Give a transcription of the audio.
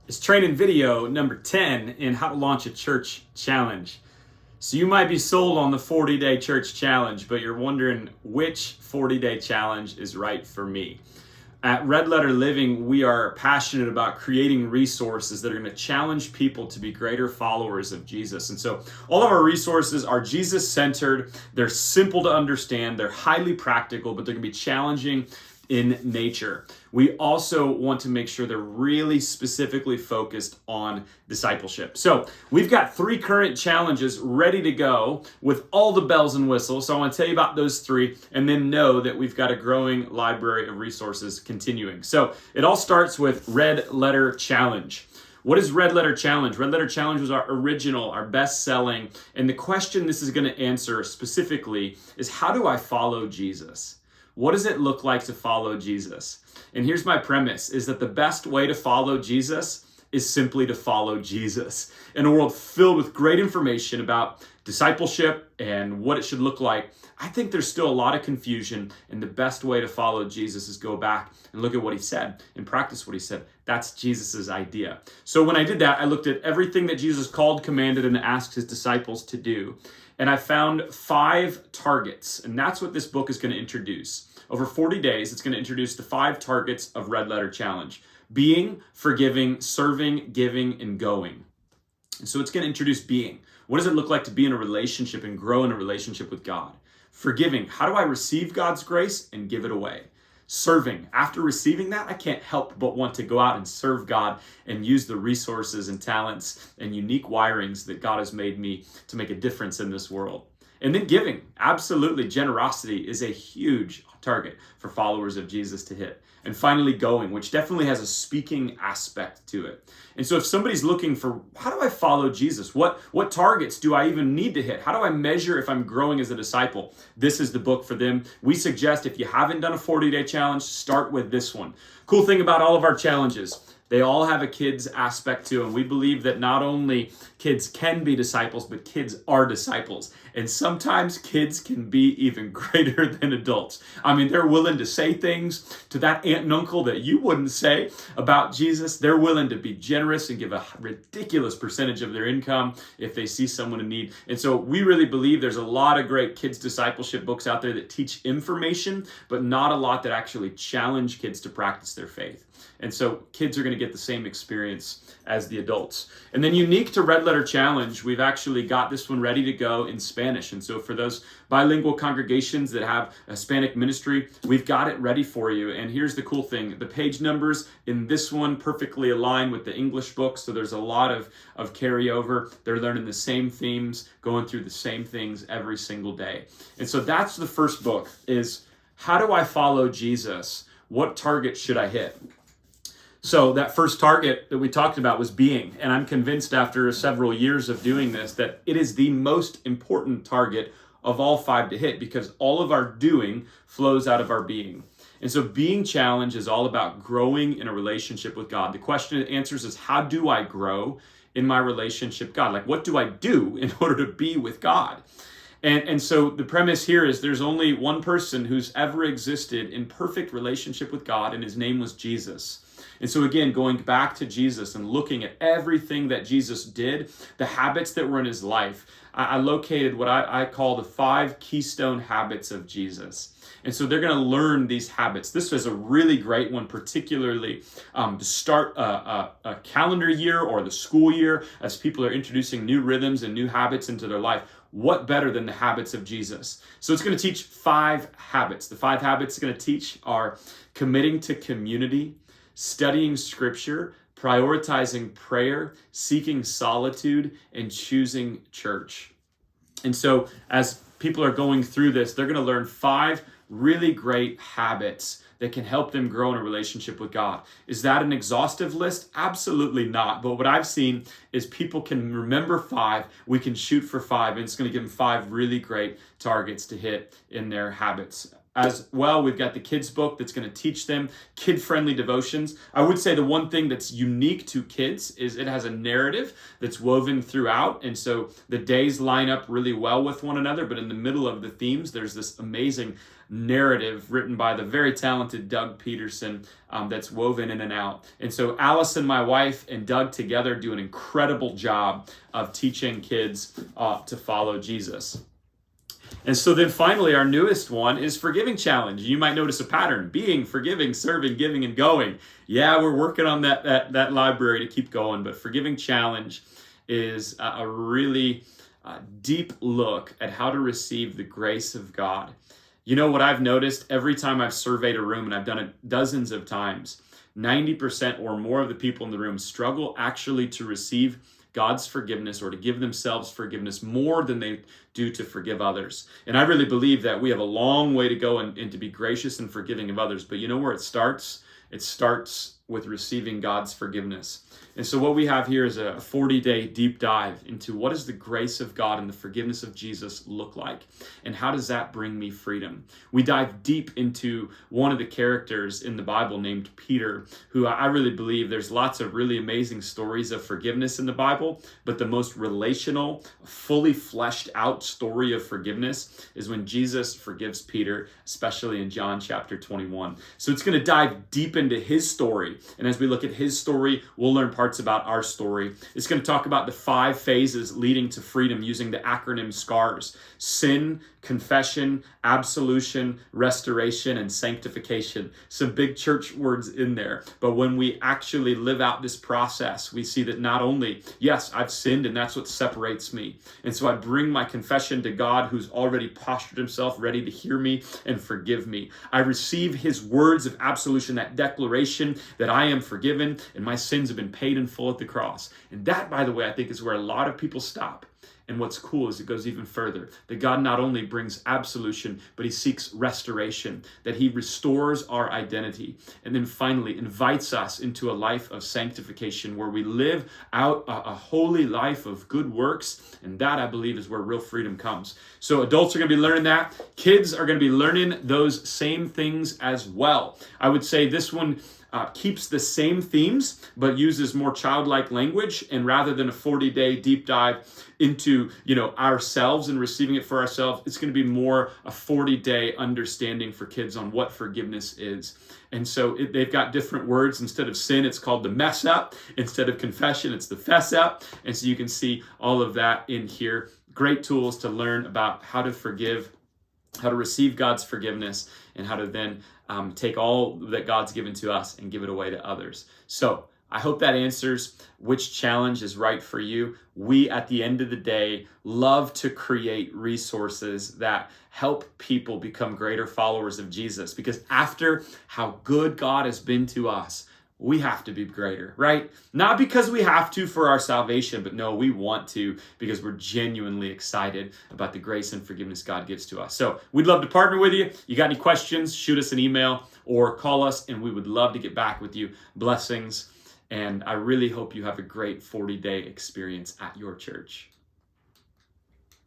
is training video number 10 in how to launch a church challenge. So you might be sold on the 40-day church challenge, but you're wondering which 40-day challenge is right for me. At Red Letter Living, we are passionate about creating resources that are going to challenge people to be greater followers of Jesus. And so all of our resources are Jesus-centered. They're simple to understand. They're highly practical, but they're going to be challenging in nature. We also want to make sure they're really specifically focused on discipleship. So we've got 3 current challenges ready to go with all the bells and whistles. So I want to tell you about those 3 and then know that we've got a growing library of resources continuing. So it all starts with Red Letter Challenge. What is Red Letter Challenge? Red Letter Challenge was our original, our best-selling, and the question this is going to answer specifically is, how do I follow Jesus? What does it look like to follow Jesus? And here's my premise, is that the best way to follow Jesus is simply to follow Jesus. In a world filled with great information about discipleship and what it should look like, I think there's still a lot of confusion, and the best way to follow Jesus is go back and look at what he said and practice what he said. That's Jesus's idea. So when I did that, I looked at everything that Jesus called, commanded, and asked his disciples to do. And I found 5 targets, and that's what this book is going to introduce. Over 40 days, it's going to introduce the 5 targets of Red Letter Challenge: being, forgiving, serving, giving, and going. And so it's going to introduce being. What does it look like to be in a relationship and grow in a relationship with God? Forgiving, how do I receive God's grace and give it away? Serving, after receiving that, I can't help but want to go out and serve God and use the resources and talents and unique wirings that God has made me to make a difference in this world. And then giving, absolutely, generosity is a huge target for followers of Jesus to hit. And finally, going, which definitely has a speaking aspect to it. And so if somebody's looking for, how do I follow Jesus? What targets do I even need to hit? How do I measure if I'm growing as a disciple? This is the book for them. We suggest, if you haven't done a 40-day challenge, start with this one. Cool thing about all of our challenges, they all have a kids aspect to them. We believe that not only kids can be disciples, but kids are disciples. And sometimes kids can be even greater than adults. I mean, they're willing to say things to that aunt and uncle that you wouldn't say about Jesus. They're willing to be generous and give a ridiculous percentage of their income if they see someone in need. And so we really believe there's a lot of great kids discipleship books out there that teach information, but not a lot that actually challenge kids to practice their faith. And so kids are going to get the same experience as the adults. And then unique to Red Letter Challenge, we've actually got this one ready to go in Spanish. And so for those bilingual congregations that have a Hispanic ministry, we've got it ready for you. And here's the cool thing. The page numbers in this one perfectly align with the English book. So there's a lot of carryover. They're learning the same themes, going through the same things every single day. And so that's the first book, is how do I follow Jesus? What target should I hit? So that first target that we talked about was being. And I'm convinced after several years of doing this that it is the most important target of all 5 to hit, because all of our doing flows out of our being. And so being challenge is all about growing in a relationship with God. The question it answers is, how do I grow in my relationship with God? Like, what do I do in order to be with God? And so the premise here is there's only one person who's ever existed in perfect relationship with God, and his name was Jesus. And so again, going back to Jesus and looking at everything that Jesus did, the habits that were in his life, I located what I call the 5 keystone habits of Jesus. And so they're going to learn these habits. This was a really great one, particularly to start a calendar year or the school year as people are introducing new rhythms and new habits into their life. What better than the habits of Jesus? So it's going to teach 5 habits. The 5 habits it's going to teach are committing to community, studying scripture, prioritizing prayer, seeking solitude, and choosing church. And so as people are going through this, they're going to learn 5 really great habits that can help them grow in a relationship with God. Is that an exhaustive list? Absolutely not. But what I've seen is people can remember 5, we can shoot for 5, and it's going to give them 5 really great targets to hit in their habits. as well. We've got the kids book that's going to teach them kid-friendly devotions. I would say the one thing that's unique to kids is it has a narrative that's woven throughout, and so the days line up really well with one another, but in the middle of the themes, there's this amazing narrative written by the very talented Doug Peterson that's woven in and out. And so Allison, my wife, and Doug together do an incredible job of teaching kids to follow Jesus. And so then finally, our newest one is Forgiving Challenge. You might notice a pattern: being, forgiving, serving, giving, and going. Yeah, we're working on that library to keep going, but Forgiving Challenge is a really deep look at how to receive the grace of God. You know what I've noticed every time I've surveyed a room, and I've done it dozens of times, 90% or more of the people in the room struggle actually to receive God's forgiveness or to give themselves forgiveness more than they do to forgive others. And I really believe that we have a long way to go and to be gracious and forgiving of others. But you know where it starts? It starts with receiving God's forgiveness. And so what we have here is a 40-day deep dive into what does the grace of God and the forgiveness of Jesus look like, and how does that bring me freedom? We dive deep into one of the characters in the Bible named Peter, who I really believe there's lots of really amazing stories of forgiveness in the Bible, but the most relational, fully fleshed out story of forgiveness is when Jesus forgives Peter, especially in John chapter 21. So it's going to dive deep into his story. And as we look at his story, we'll learn parts about our story. It's going to talk about the 5 phases leading to freedom using the acronym SCARS: sin, confession, absolution, restoration, and sanctification. Some big church words in there. But when we actually live out this process, we see that not only, yes, I've sinned and that's what separates me. And so I bring my confession to God, who's already postured himself ready to hear me and forgive me. I receive his words of absolution, that declaration that I am forgiven and my sins have been paid in full at the cross. And that, by the way, I think is where a lot of people stop. And what's cool is it goes even further, that God not only brings absolution, but he seeks restoration, that he restores our identity, and then finally invites us into a life of sanctification where we live out a holy life of good works. And that, I believe, is where real freedom comes. So adults are going to be learning that. Kids are going to be learning those same things as well. I would say this one keeps the same themes, but uses more childlike language. And rather than a 40-day deep dive into, ourselves and receiving it for ourselves, it's going to be more a 40-day understanding for kids on what forgiveness is. And so they've got different words. Instead of sin, it's called the mess up. Instead of confession, it's the fess up. And so you can see all of that in here. Great tools to learn about how to forgive, how to receive God's forgiveness, and how to then take all that God's given to us and give it away to others. So I hope that answers which challenge is right for you. We, at the end of the day, love to create resources that help people become greater followers of Jesus, because after how good God has been to us, we have to be greater, right? Not because we have to for our salvation, but no, we want to because we're genuinely excited about the grace and forgiveness God gives to us. So we'd love to partner with you. You got any questions, shoot us an email or call us, and we would love to get back with you. Blessings. And I really hope you have a great 40-day experience at your church.